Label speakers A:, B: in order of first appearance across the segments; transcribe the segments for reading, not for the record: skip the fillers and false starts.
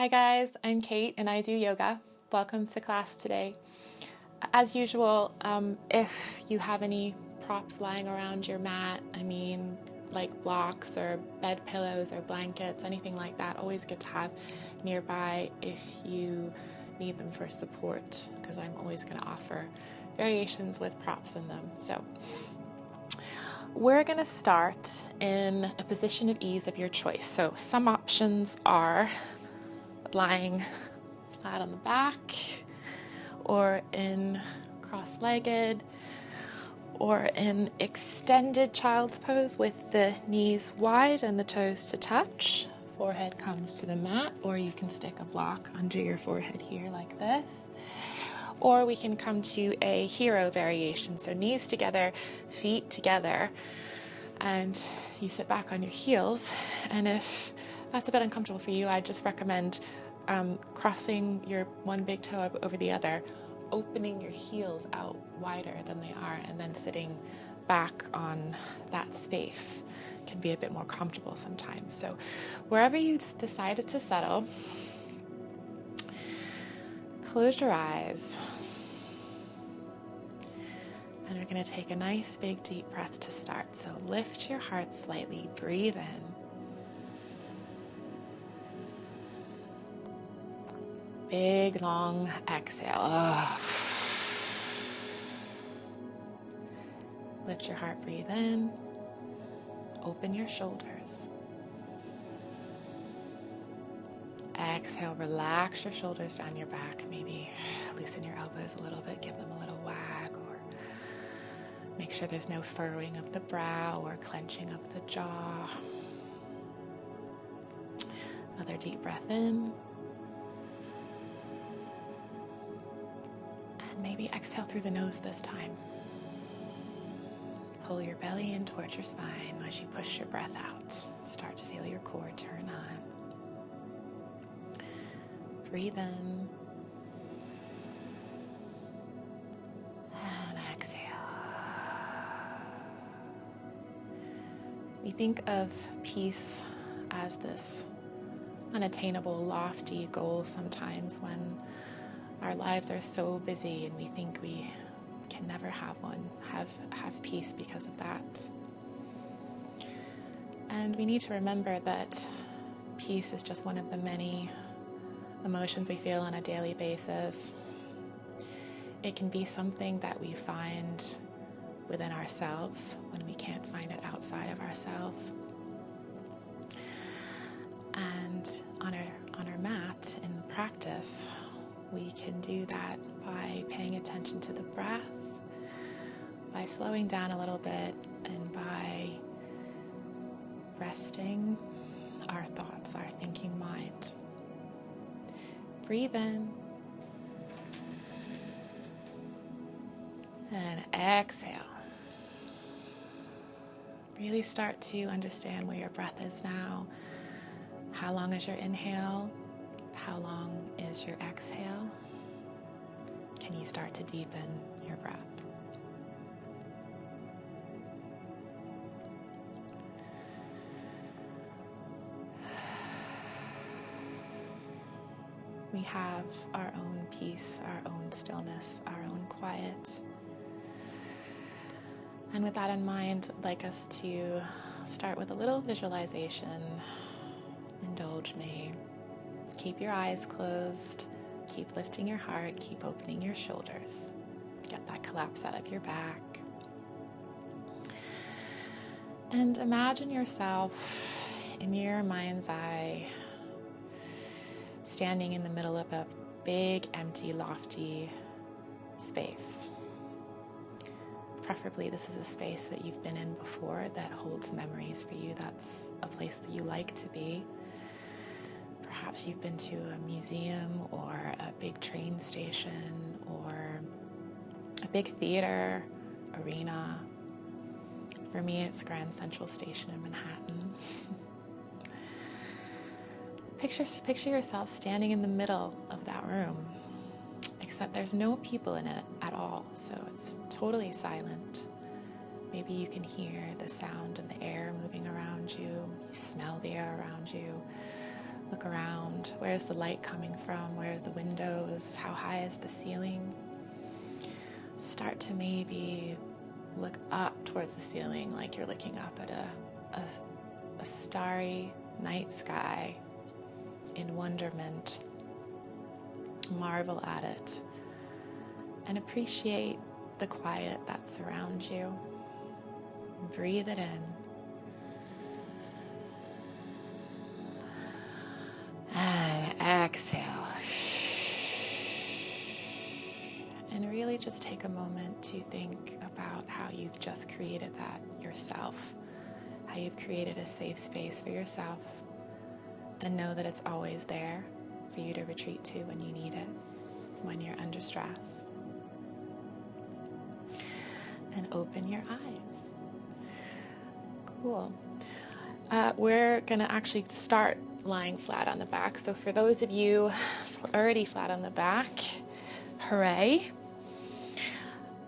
A: Hi guys, I'm Kate and I do yoga. Welcome to class today. As usual, if you have any props lying around your mat, like blocks or bed pillows or blankets, anything like that, always good to have nearby if you need them for support, because I'm always going to offer variations with props in them. So we're going to start in a position of ease of your choice. So some options are lying flat on the back, or in cross-legged, or in extended child's pose with the knees wide and the toes to touch. Forehead comes to the mat, or you can stick a block under your forehead here like this. Or we can come to a hero variation, so knees together, feet together, and you sit back on your heels. And if that's a bit uncomfortable for you, I just recommend crossing your one big toe over the other, opening your heels out wider than they are, and then sitting back on that space can be a bit more comfortable sometimes. So wherever you decided to settle, close your eyes. And we're going to take a nice big deep breath to start. So lift your heart slightly, breathe in. Big, long exhale. Lift your heart, breathe in. Open your shoulders. Exhale, relax your shoulders down your back. Maybe loosen your elbows a little bit, give them a little wag, or make sure there's no furrowing of the brow or clenching of the jaw. Another deep breath in. Maybe exhale through the nose this time. Pull your belly in towards your spine as you push your breath out. Start to feel your core turn on. Breathe in. And exhale. We think of peace as this unattainable, lofty goal sometimes when our lives are so busy and we think we can never have peace because of that. And we need to remember that peace is just one of the many emotions we feel on a daily basis. It can be something that we find within ourselves when we can't find it outside of ourselves. And on our mat in the practice, we can do that by paying attention to the breath, by slowing down a little bit, and by resting our thoughts, our thinking mind. Breathe in and exhale. Really start to understand where your breath is now. How long is your inhale? How long is your exhale? Can you start to deepen your breath? We have our own peace, our own stillness, our own quiet. And with that in mind, I'd like us to start with a little visualization. Indulge me. Keep your eyes closed, keep lifting your heart, keep opening your shoulders. Get that collapse out of your back. And imagine yourself in your mind's eye standing in the middle of a big, empty, lofty space. Preferably this is a space that you've been in before that holds memories for you. That's a place that you like to be. Perhaps you've been to a museum or a big train station or a big theater, arena. For me, it's Grand Central Station in Manhattan. Picture yourself standing in the middle of that room, except there's no people in it at all, so it's totally silent. Maybe you can hear the sound of the air moving around you. You smell the air around you. Look around. Where's the light coming from? Where are the windows? How high is the ceiling? Start to maybe look up towards the ceiling like you're looking up at a starry night sky in wonderment. Marvel at it and appreciate the quiet that surrounds you. Breathe it in. And exhale. And really just take a moment to think about how you've just created that yourself, how you've created a safe space for yourself, and know that it's always there for you to retreat to when you need it, when you're under stress. And open your eyes. Cool. We're going to actually start lying flat on the back. So for those of you already flat on the back, hooray.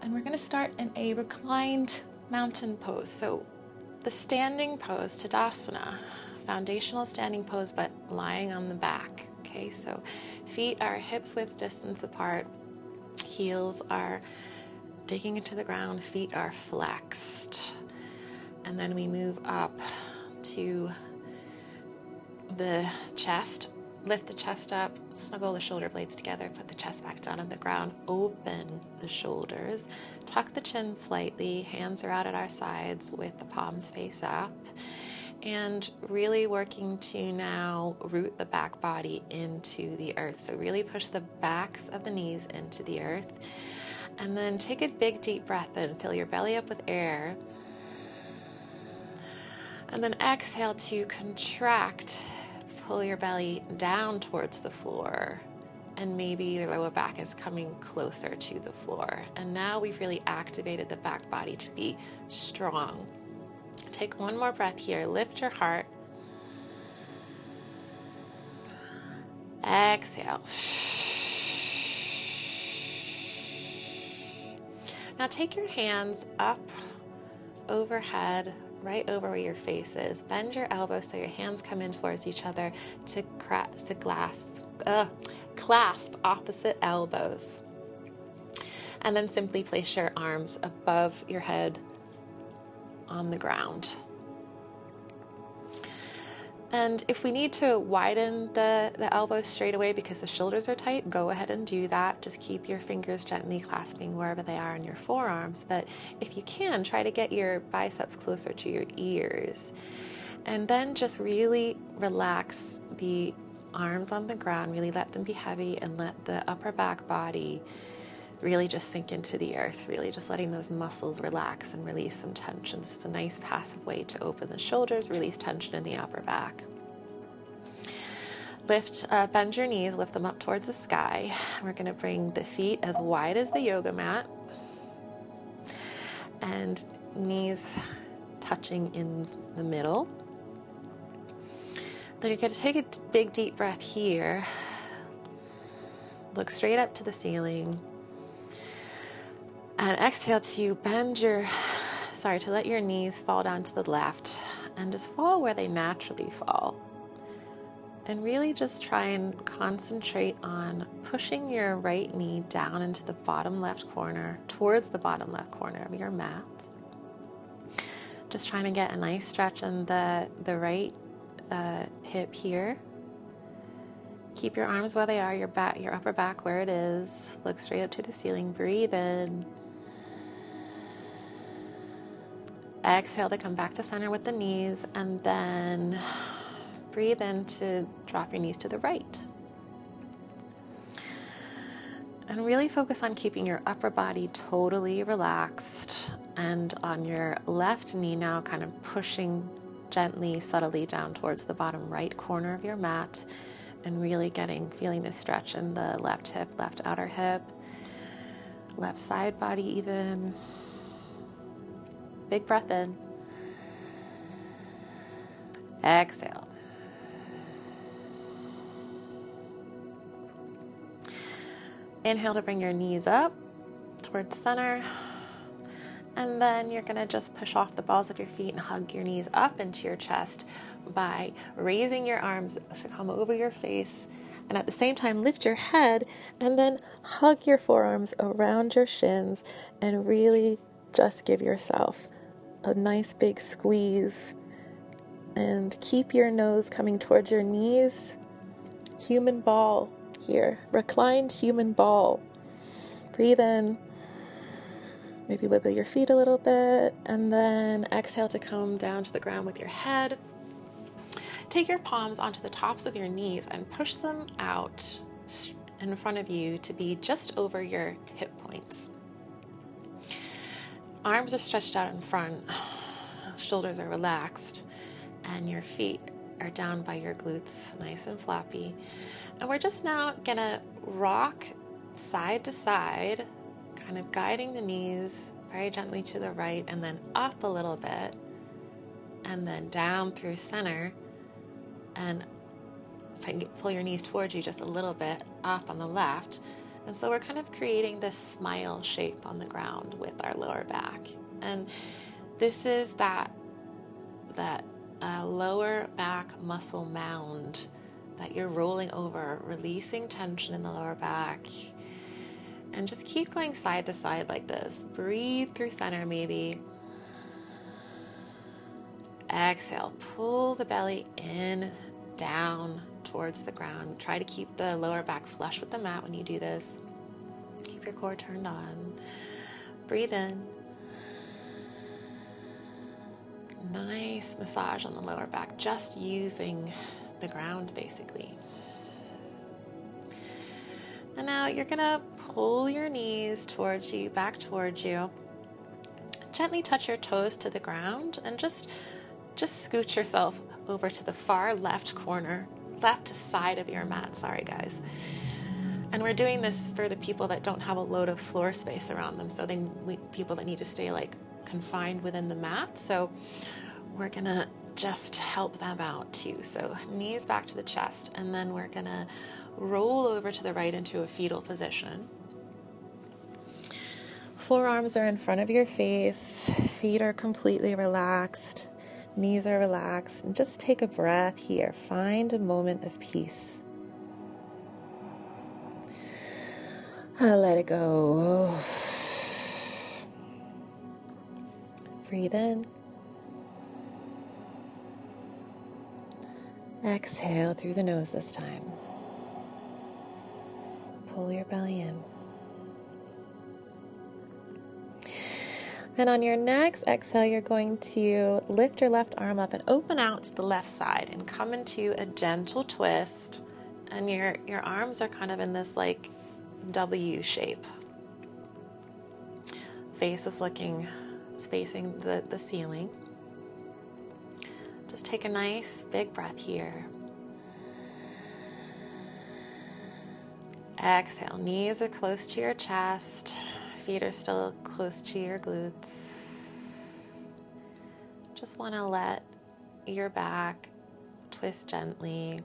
A: And we're going to start in a reclined mountain pose. So the standing pose, Tadasana, foundational standing pose, but lying on the back. Okay, so feet are hips width distance apart, heels are digging into the ground, feet are flexed. And then we move up to the chest. Lift the chest up, snuggle the shoulder blades together, put the chest back down on the ground, open the shoulders, tuck the chin slightly, hands are out at our sides with the palms face up, and really working to now root the back body into the earth. So really push the backs of the knees into the earth, and then take a big deep breath in, fill your belly up with air, and then exhale to contract. Pull your belly down towards the floor, and maybe your lower back is coming closer to the floor. And now we've really activated the back body to be strong. Take one more breath here. Lift your heart. Exhale. Now take your hands up overhead, right over where your face is. Bend your elbows so your hands come in towards each other to clasp opposite elbows. And then simply place your arms above your head on the ground. And if we need to widen the elbows straight away because the shoulders are tight, go ahead and do that. Just keep your fingers gently clasping wherever they are in your forearms. But if you can, try to get your biceps closer to your ears. And then just really relax the arms on the ground, really let them be heavy, and let the upper back body really just sink into the earth, really just letting those muscles relax and release some tension. This is a nice passive way to open the shoulders, release tension in the upper back. Bend your knees, lift them up towards the sky. We're going to bring the feet as wide as the yoga mat, and knees touching in the middle. Then you're going to take a big deep breath here. Look straight up to the ceiling. And exhale to to let your knees fall down to the left and just fall where they naturally fall. And really just try and concentrate on pushing your right knee down into the bottom left corner, towards the bottom left corner of your mat. Just trying to get a nice stretch in the right hip here. Keep your arms where they are, your upper back where it is. Look straight up to the ceiling. Breathe in. Exhale to come back to center with the knees, and then breathe in to drop your knees to the right. And really focus on keeping your upper body totally relaxed, and on your left knee now kind of pushing gently, subtly down towards the bottom right corner of your mat, and really feeling the stretch in the left hip, left outer hip, left side body even. Big breath in. Exhale. Inhale to bring your knees up towards center. And then you're gonna just push off the balls of your feet and hug your knees up into your chest by raising your arms to come over your face, and at the same time lift your head and then hug your forearms around your shins and really just give yourself a nice big squeeze and keep your nose coming towards your knees. Human ball here, reclined human ball. Breathe in. Maybe wiggle your feet a little bit, and then exhale to come down to the ground with your head. Take your palms onto the tops of your knees and push them out in front of you to be just over your hip points. Arms are stretched out in front, shoulders are relaxed, and your feet are down by your glutes, nice and flappy. And we're just now gonna rock side to side, kind of guiding the knees very gently to the right and then up a little bit and then down through center, and if I can pull your knees towards you just a little bit up on the left. And so we're kind of creating this smile shape on the ground with our lower back. And this is that lower back muscle mound that you're rolling over, releasing tension in the lower back. And just keep going side to side like this. Breathe through center maybe. Exhale, pull the belly in, down towards the ground. Try to keep the lower back flush with the mat when you do this. Keep your core turned on. Breathe in. Nice massage on the lower back, just using the ground basically. And now you're gonna pull your knees towards you, back towards you. Gently touch your toes to the ground and just scoot yourself over to the far left corner, left side of your mat. Sorry, guys. And we're doing this for the people that don't have a load of floor space around them. So people that need to stay like confined within the mat. So we're gonna just help them out too. So knees back to the chest, and then we're gonna roll over to the right into a fetal position. Forearms are in front of your face, feet are completely relaxed, knees are relaxed, and just take a breath here. Find a moment of peace. Let it go. Breathe in. Exhale through the nose this time. Pull your belly in. And on your next exhale, you're going to lift your left arm up and open out to the left side and come into a gentle twist. And your arms are kind of in this like W shape. Face is facing the ceiling. Just take a nice big breath here. Exhale, knees are close to your chest, feet are still close to your glutes. Just want to let your back twist gently.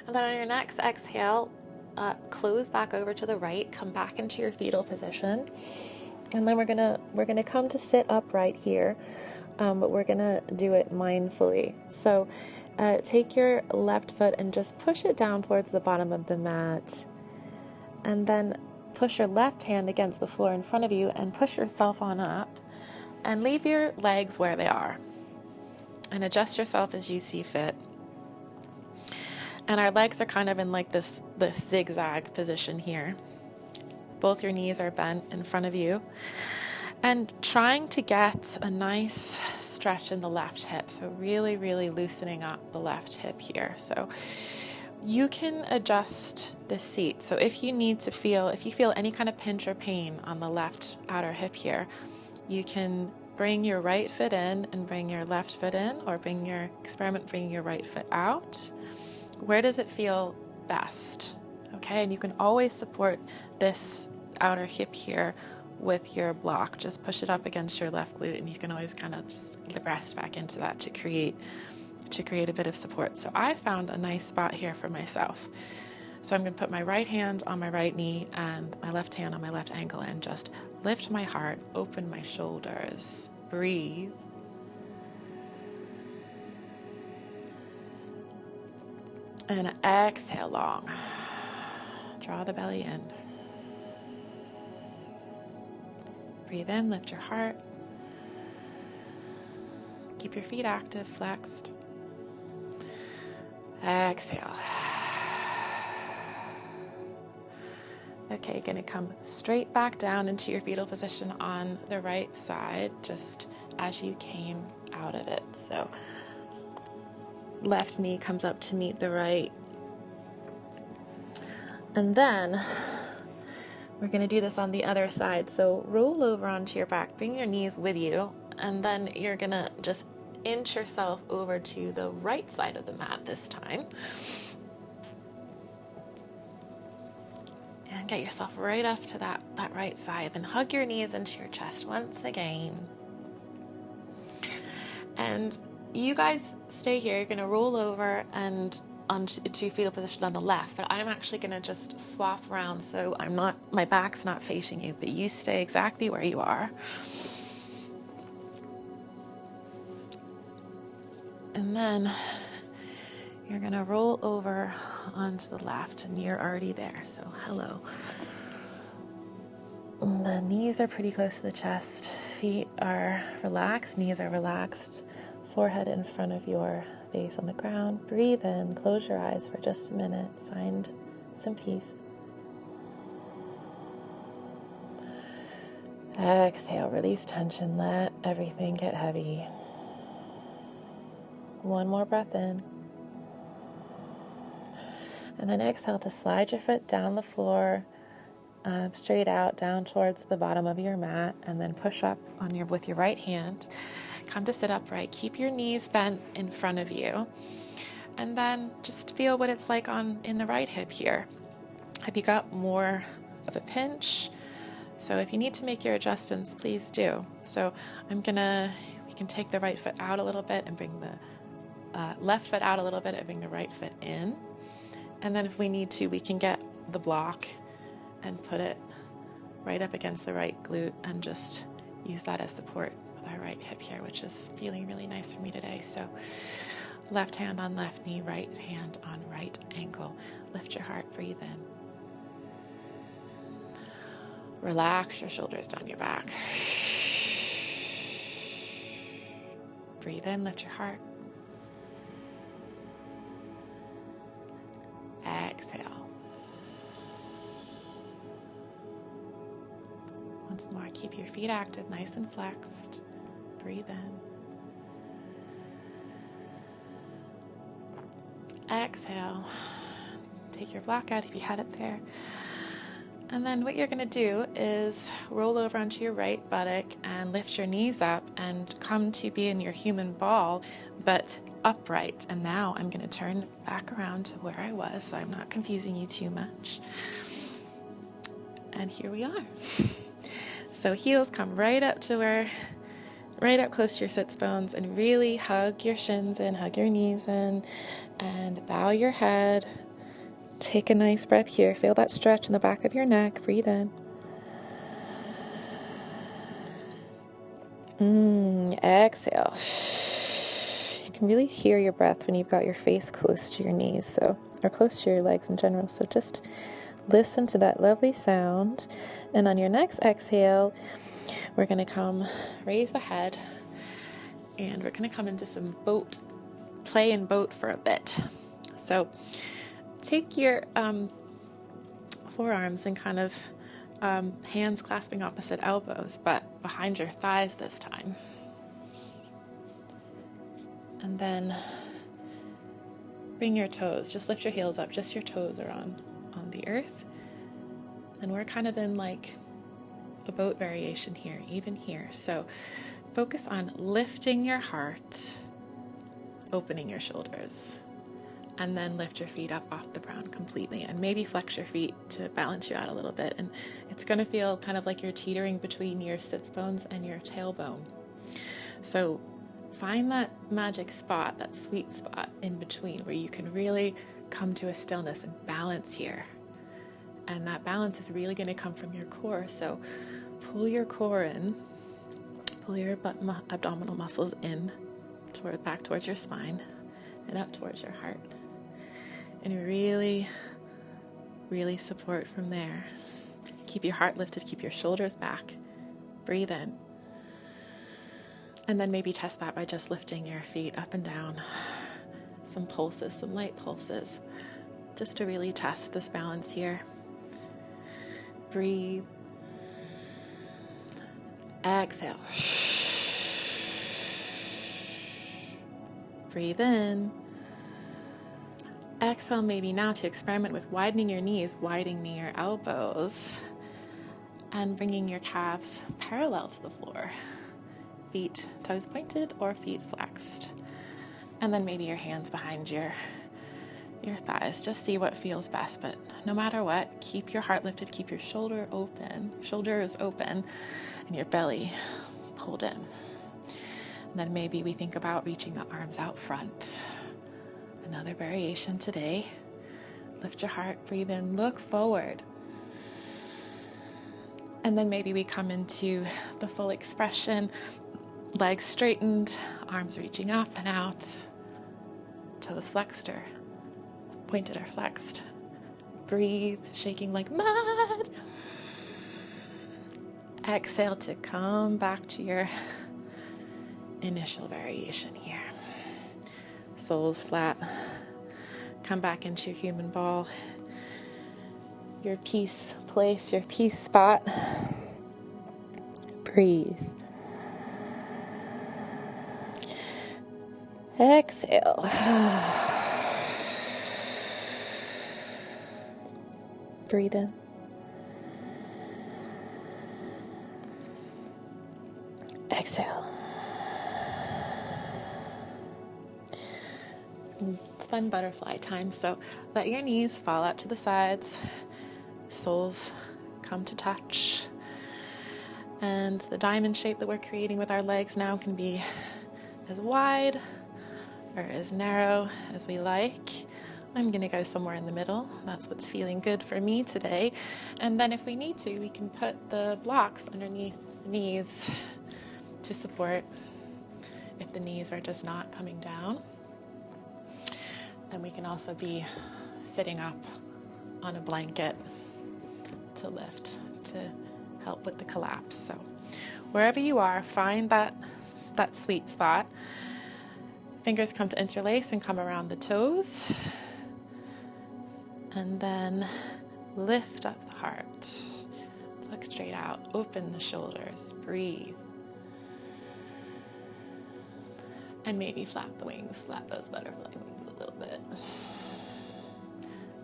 A: And then on your next exhale, close back over to the right, come back into your fetal position. And then we're gonna come to sit upright here. But we're gonna do it mindfully. So take your left foot and just push it down towards the bottom of the mat. And then push your left hand against the floor in front of you and push yourself on up. And leave your legs where they are. And adjust yourself as you see fit. And our legs are kind of in like this zigzag position here. Both your knees are bent in front of you. And trying to get a nice stretch in the left hip. So really, really loosening up the left hip here. So you can adjust the seat. So if you feel any kind of pinch or pain on the left outer hip here, you can bring your right foot in and bring your left foot in, or bring your right foot out. Where does it feel best? Okay, and you can always support this outer hip here with your block. Just push it up against your left glute, and you can always kind of just rest back into that to create a bit of support. So I found a nice spot here for myself. So I'm going to put my right hand on my right knee and my left hand on my left ankle and just lift my heart, open my shoulders, breathe. And exhale long. Draw the belly in. Breathe in, lift your heart. Keep your feet active, flexed. Exhale. Okay, gonna come straight back down into your fetal position on the right side, just as you came out of it. So left knee comes up to meet the right. And then we're gonna do this on the other side. So roll over onto your back, bring your knees with you, and then you're gonna just inch yourself over to the right side of the mat this time. And get yourself right up to that right side. Then hug your knees into your chest once again. And you guys stay here. You're going to roll over and onto fetal position on the left. But I'm actually going to just swap around so my back's not facing you. But you stay exactly where you are. And then you're going to roll over onto the left, and you're already there, so hello. The knees are pretty close to the chest. Feet are relaxed, knees are relaxed. Forehead in front of your face on the ground. Breathe in, close your eyes for just a minute. Find some peace. Exhale, release tension, let everything get heavy. One more breath in. And then exhale to slide your foot down the floor, straight out, down towards the bottom of your mat, and then push up with your right hand. Come to sit upright. Keep your knees bent in front of you. And then just feel what it's like in the right hip here. Have you got more of a pinch? So if you need to make your adjustments, please do. So we can take the right foot out a little bit and bring the left foot out a little bit and bring the right foot in. And then if we need to, we can get the block and put it right up against the right glute and just use that as support with our right hip here, which is feeling really nice for me today. So left hand on left knee, right hand on right ankle. Lift your heart, breathe in. Relax your shoulders down your back. Breathe in, lift your heart. Exhale. Once more, keep your feet active, nice and flexed. Breathe in. Exhale. Take your block out if you had it there. And then what you're going to do is roll over onto your right buttock and lift your knees up and come to be in your human ball, but upright. And now I'm going to turn back around to where I was, so I'm not confusing you too much. And here we are. So heels come right up close to your sits bones, and really hug your shins in, hug your knees in, and bow your head. Take a nice breath here. Feel that stretch in the back of your neck. Breathe in. Exhale. You can really hear your breath when you've got your face close to your knees, or close to your legs in general. So just listen to that lovely sound. And on your next exhale, we're going to raise the head, and we're going to come into some play and boat for a bit. So take your forearms and kind of hands clasping opposite elbows, but behind your thighs this time. And then bring your toes, just lift your heels up, just your toes are on the earth. And we're kind of in like a boat variation here, even here. So focus on lifting your heart, opening your shoulders. And then lift your feet up off the ground completely, and maybe flex your feet to balance you out a little bit. And it's going to feel kind of like you're teetering between your sits bones and your tailbone. So find that magic spot, that sweet spot in between where you can really come to a stillness and balance here. And that balance is really going to come from your core. So pull your core in, pull your abdominal muscles in, back towards your spine and up towards your heart. And really, really support from there. Keep your heart lifted, keep your shoulders back. Breathe in. And then maybe test that by just lifting your feet up and down. Some pulses, some light pulses, just to really test this balance here. Breathe. Exhale. Breathe in. Exhale, maybe now to experiment with widening your knees, widening your elbows, and bringing your calves parallel to the floor. Feet toes pointed or feet flexed. And then maybe your hands behind your thighs. Just see what feels best. But no matter what, keep your heart lifted, keep your shoulders open, and your belly pulled in. And then maybe we think about reaching the arms out front. Another variation today. Lift your heart, breathe in, look forward. And then maybe we come into the full expression, legs straightened, arms reaching up and out, toes flexed or pointed or flexed. Breathe, shaking like mad. Exhale to come back to your initial variation here. Soles flat. Come back into your human ball. Your peace place, your peace spot. Breathe. Exhale. Breathe in. Exhale. Fun butterfly time. So let your knees fall out to the sides. Soles come to touch. And the diamond shape that we're creating with our legs now can be as wide or as narrow as we like. I'm going to go somewhere in the middle. That's what's feeling good for me today. And then if we need to, we can put the blocks underneath the knees to support if the knees are just not coming down. And we can also be sitting up on a blanket to lift, to help with the collapse. So wherever you are, find that sweet spot. Fingers come to interlace and come around the toes. And then lift up the heart. Look straight out. Open the shoulders. Breathe. And maybe flap the wings. Flap those butterfly wings a little bit.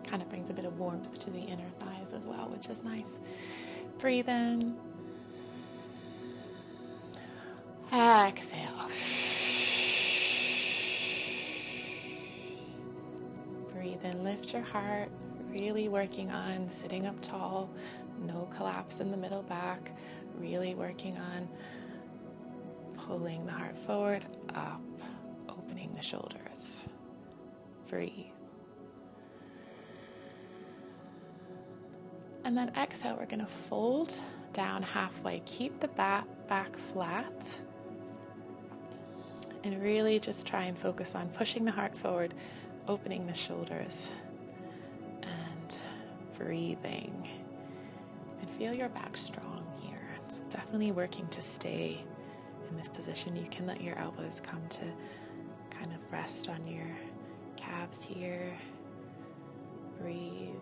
A: Kind of brings a bit of warmth to the inner thighs as well, which is nice. Breathe in. Exhale. Breathe in, lift your heart, really working on sitting up tall, no collapse in the middle back, really working on pulling the heart forward, up, opening the shoulders. Breathe. And then exhale, we're going to fold down halfway. Keep the back flat. And really just try and focus on pushing the heart forward, opening the shoulders, and breathing. And feel your back strong here. It's definitely working to stay in this position. You can let your elbows come to kind of rest on your calves here. Breathe.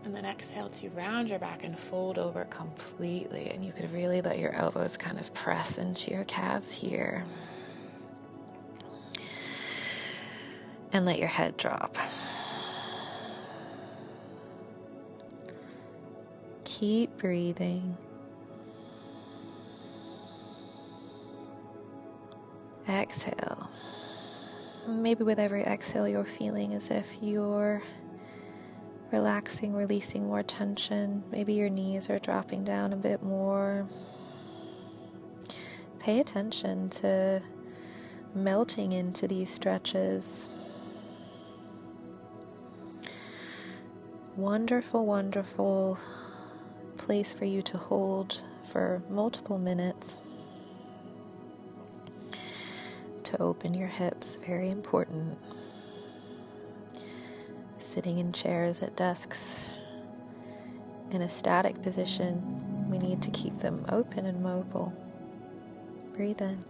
A: And then exhale to round your back and fold over completely. And you could really let your elbows kind of press into your calves here. And let your head drop. Keep breathing. Exhale. Maybe with every exhale you're feeling as if you're relaxing, releasing more tension. Maybe your knees are dropping down a bit more.
B: pay attention to melting into these stretches. Wonderful, wonderful place for you to hold for multiple minutes. To open your hips, very important. Sitting in chairs at desks in a static position, we need to keep them open and mobile. Breathe in.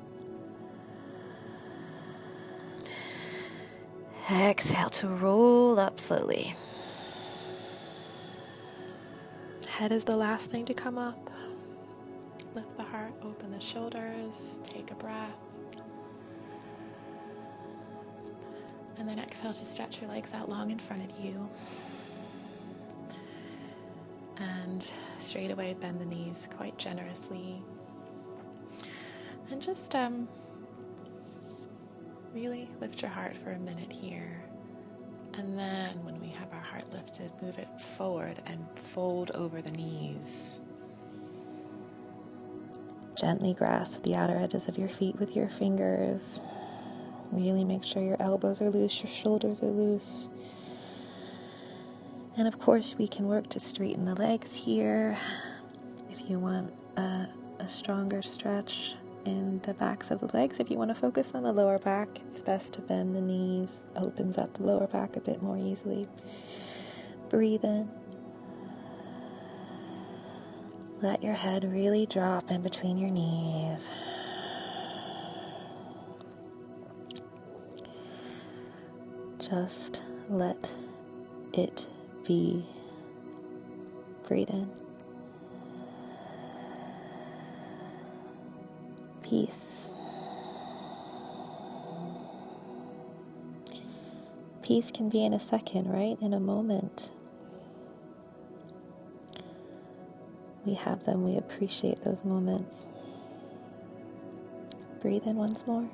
B: Exhale to roll up slowly.
A: Head is the last thing to come up. Lift the heart, open the shoulders, take a breath. And then exhale to stretch your legs out long in front of you. And straight away bend the knees quite generously. And just really lift your heart for a minute here. And then when we have our heart lifted, move it forward and fold over the knees.
B: Gently grasp the outer edges of your feet with your fingers. Really make sure your elbows are loose, your shoulders are loose. And of course, we can work to straighten the legs here. If you want a stronger stretch in the backs of the legs, if you want to focus on the lower back, it's best to bend the knees. Opens up the lower back a bit more easily. Breathe in. Let your head really drop in between your knees. Just let it be. Breathe in. Peace. Peace can be in a second, right? In a moment. We have them, we appreciate those moments. Breathe in once more.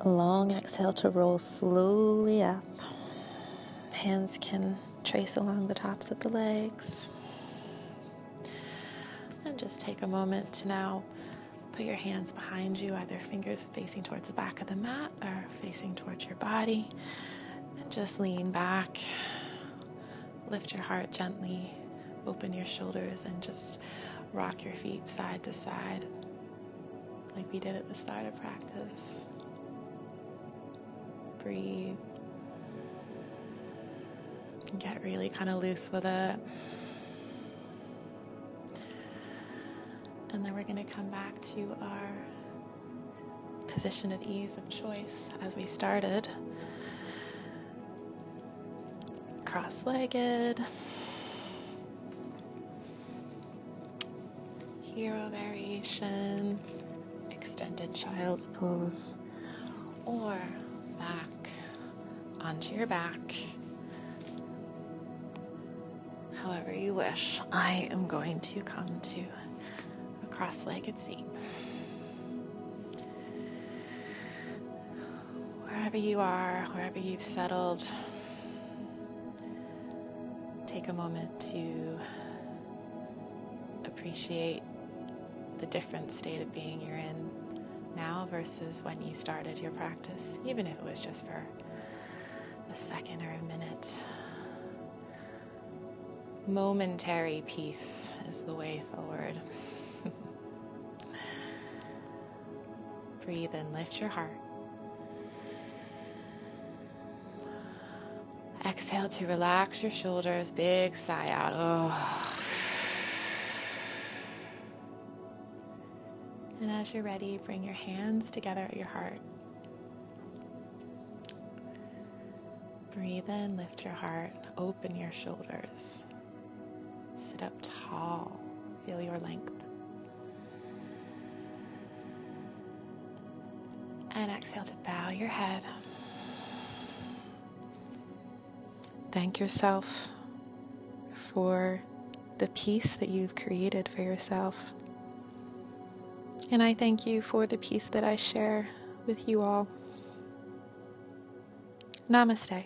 B: A long exhale to roll slowly up. Hands can trace along the tops of the legs. And just take a moment to now put your hands behind you, either fingers facing towards the back of the mat or facing towards your body. And just lean back. Lift your heart gently. Open your shoulders and just rock your feet side to side like we did at the start of practice. Breathe. Get really kind of loose with it. And then we're going to come back to our position of ease of choice as we started. Cross-legged. Hero variation. Extended child's pose. Or back onto your back. However you wish. I am going to come to a cross-legged seat. Wherever you are, wherever you've settled, take a moment to appreciate the different state of being you're in now versus when you started your practice, even if it was just for a second or a minute. Momentary peace is the way forward. Breathe and lift your heart. Exhale to relax your shoulders, big sigh out. Oh. And as you're ready, bring your hands together at your heart. Breathe in, lift your heart, open your shoulders. Sit up tall, feel your length. And exhale to bow your head. Thank yourself for the peace that you've created for yourself. And I thank you for the peace that I share with you all. Namaste.